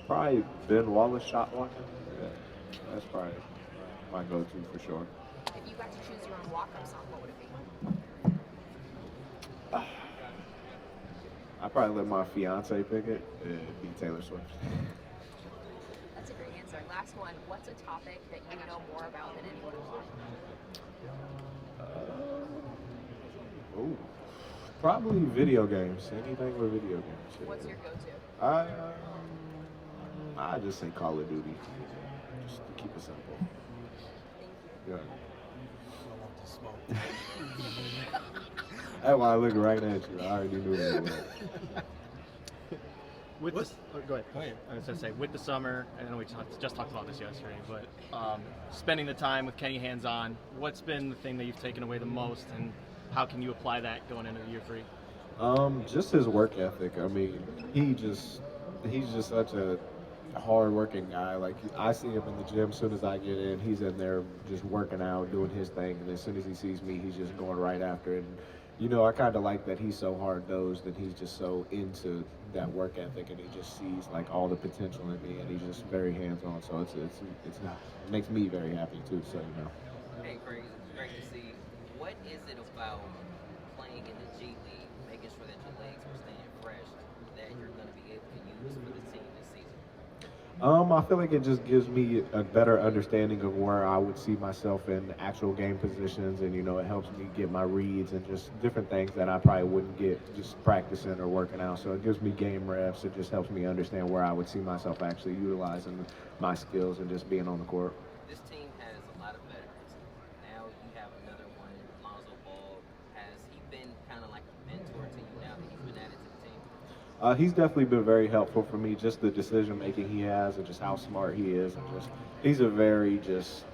Probably Ben Wallace shot blocking. Yeah, that's probably my go-to for sure. If you got to choose your own walk-up song, what would it be? I probably let my fiance pick it. It'd be Taylor Swift. That's a great answer. Last one. What's a topic that you know more about than anyone else? Ooh, probably video games. Anything with video games. What's your go-to? I just say Call of Duty, just to keep it simple. Thank you. Yeah. I want to smoke. That's why I look right at you. I already knew that. With this, go ahead. Go ahead. I was going to say, with the summer, I know we just talked about this yesterday, but spending the time with Kenny hands-on, what's been the thing that you've taken away the most, and how can you apply that going into year 3? Just his work ethic. I mean, he's just such a hard-working guy. Like I see him in the gym. As soon as I get in, he's in there just working out, doing his thing, and as soon as he sees me, he's just going right after it. And, I kind of like that he's so hard-nosed and he's just so into that work ethic, and he just sees like all the potential in me, and he's just very hands-on. So it makes me very happy too. So Hey, Craig, it's great to see. What is it about playing in the G League, making sure that your legs are staying fresh, that you're going to be able to use for the team this season? I feel like it just gives me a better understanding of where I would see myself in actual game positions, and it helps me get my reads and just different things that I probably wouldn't get just practicing or working out. So it gives me game reps. It just helps me understand where I would see myself actually utilizing my skills and just being on the court. This team has a lot of veterans. Now you have another one, Lonzo Ball. Has he been kind of like a mentor to you now that he's been added to the team? He's definitely been very helpful for me, just the decision making he has and just how smart he is, and just he's a very just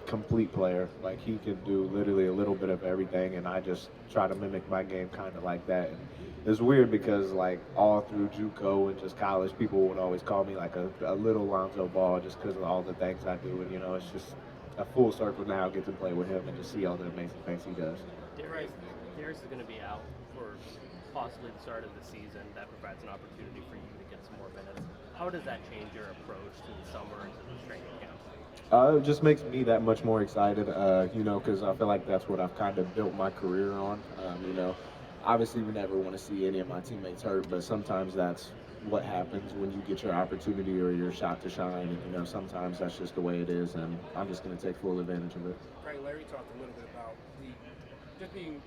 complete player. Like he can do literally a little bit of everything, and I just try to mimic my game kind of like that. And it's weird because like all through JUCO and just college, people would always call me like a little Lonzo Ball just because of all the things I do, and it's just a full circle now. Get to play with him and just see all the amazing things he does. Darius is going to be out for possibly the start of the season. That provides an opportunity for you to get some more minutes. How does that change your approach to the summer and to the training camp? It just makes me that much more excited, because I feel like that's what I've kind of built my career on. Obviously we never want to see any of my teammates hurt, but sometimes that's what happens when you get your opportunity or your shot to shine. And, sometimes that's just the way it is, and I'm just going to take full advantage of it. Right, Larry talked a little bit about just being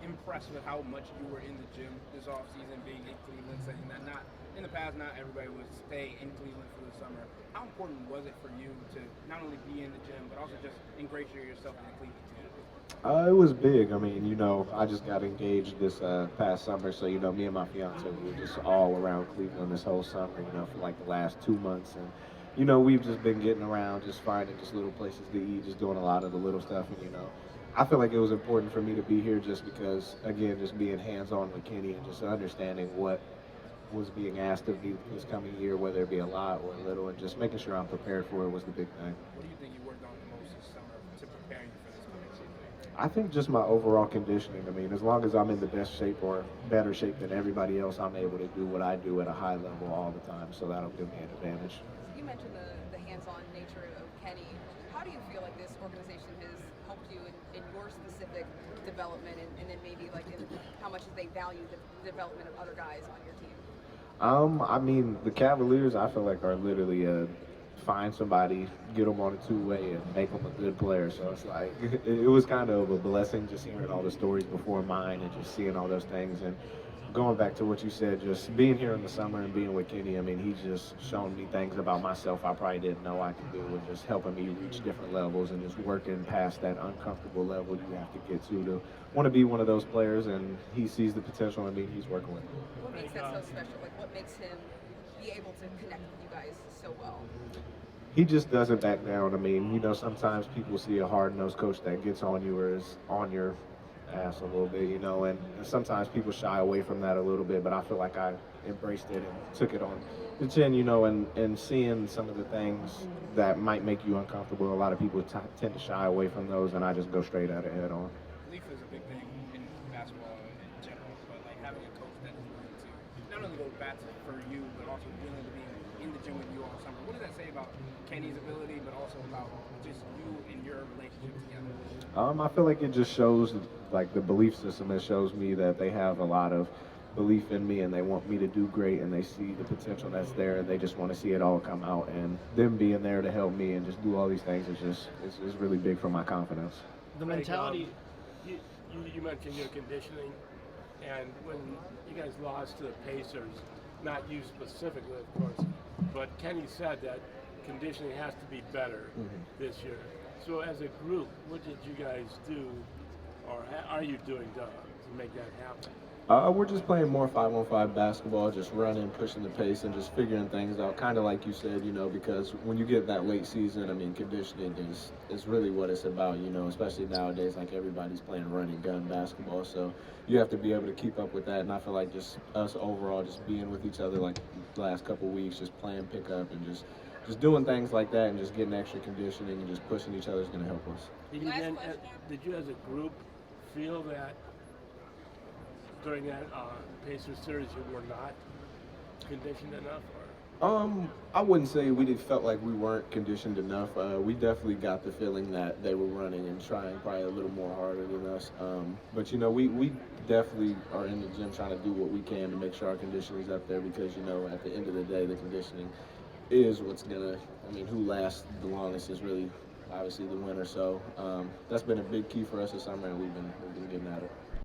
impressed with how much you were in the gym this offseason, being in Cleveland, saying that in the past, not everybody would stay in Cleveland for the summer. How important was it for you to not only be in the gym, but also just ingratiate yourself in the Cleveland community? It was big. I mean, I just got engaged this past summer, so me and my fiance, we were just all around Cleveland this whole summer, for like the last 2 months, and we've just been getting around, just finding just little places to eat, just doing a lot of the little stuff, and I feel like it was important for me to be here just because, again, just being hands-on with Kenny and just understanding what was being asked of me this coming year, whether it be a lot or a little, and just making sure I'm prepared for it was the big thing. What do you think you worked on the most this summer to prepare you for this coming season? I think just my overall conditioning. I mean, as long as I'm in the best shape or better shape than everybody else, I'm able to do what I do at a high level all the time, so that'll give me an advantage. You mentioned the hands-on nature of Kenny. How do you feel like this organization has helped you in your specific development, and then maybe like in how much they value the development of other guys on your team? I mean, the Cavaliers, I feel like, are literally find somebody, get them on a two-way, and make them a good player. So it's like it was kind of a blessing just hearing all the stories before mine and just seeing all those things. And going back to what you said, just being here in the summer and being with Kenny, I mean, he's just shown me things about myself I probably didn't know I could do, and just helping me reach different levels and just working past that uncomfortable level you have to get to want to be one of those players. And he sees the potential in me. He's working with me. What makes that so special? Like, what makes him be able to connect with you guys so well? He just doesn't back down. I mean, sometimes people see a hard-nosed coach that gets on you or is on your ass a little bit, and sometimes people shy away from that a little bit, but I feel like I embraced it and took it on the chin, and seeing some of the things that might make you uncomfortable. A lot of people tend to shy away from those, and I just go straight at it head on. Belief is a big thing in basketball in general, but like having a coach that is willing to not only go to bat for you, but also willing to be in the gym with you all summer. What does that say about Kenny's ability, but also about just you and your relationship together? I feel like it just shows like the belief system. It shows me that they have a lot of belief in me and they want me to do great and they see the potential that's there and they just want to see it all come out, and them being there to help me and just do all these things is just it's really big for my confidence. The mentality. You mentioned your conditioning, and when you guys lost to the Pacers, not you specifically, of course, but Kenny said that conditioning has to be better this year. So as a group, what did you guys do, or are you doing to make that happen? We're just playing more 5-on-5 basketball, just running, pushing the pace, and just figuring things out. Kind of like you said, because when you get that late season, I mean, conditioning is really what it's about, especially nowadays, like everybody's playing run and gun basketball. So you have to be able to keep up with that. And I feel like just us overall, just being with each other like the last couple of weeks, just playing pickup and just doing things like that and just getting extra conditioning and just pushing each other is going to help us. Did you as a group feel that during that Pacers series you were not conditioned enough? Or? I wouldn't say felt like we weren't conditioned enough. We definitely got the feeling that they were running and trying probably a little more harder than us. But we definitely are in the gym trying to do what we can to make sure our conditioning is up there because at the end of the day the conditioning is what's gonna. Who lasts the longest is really obviously the winner. So that's been a big key for us this summer, and we've been getting at it.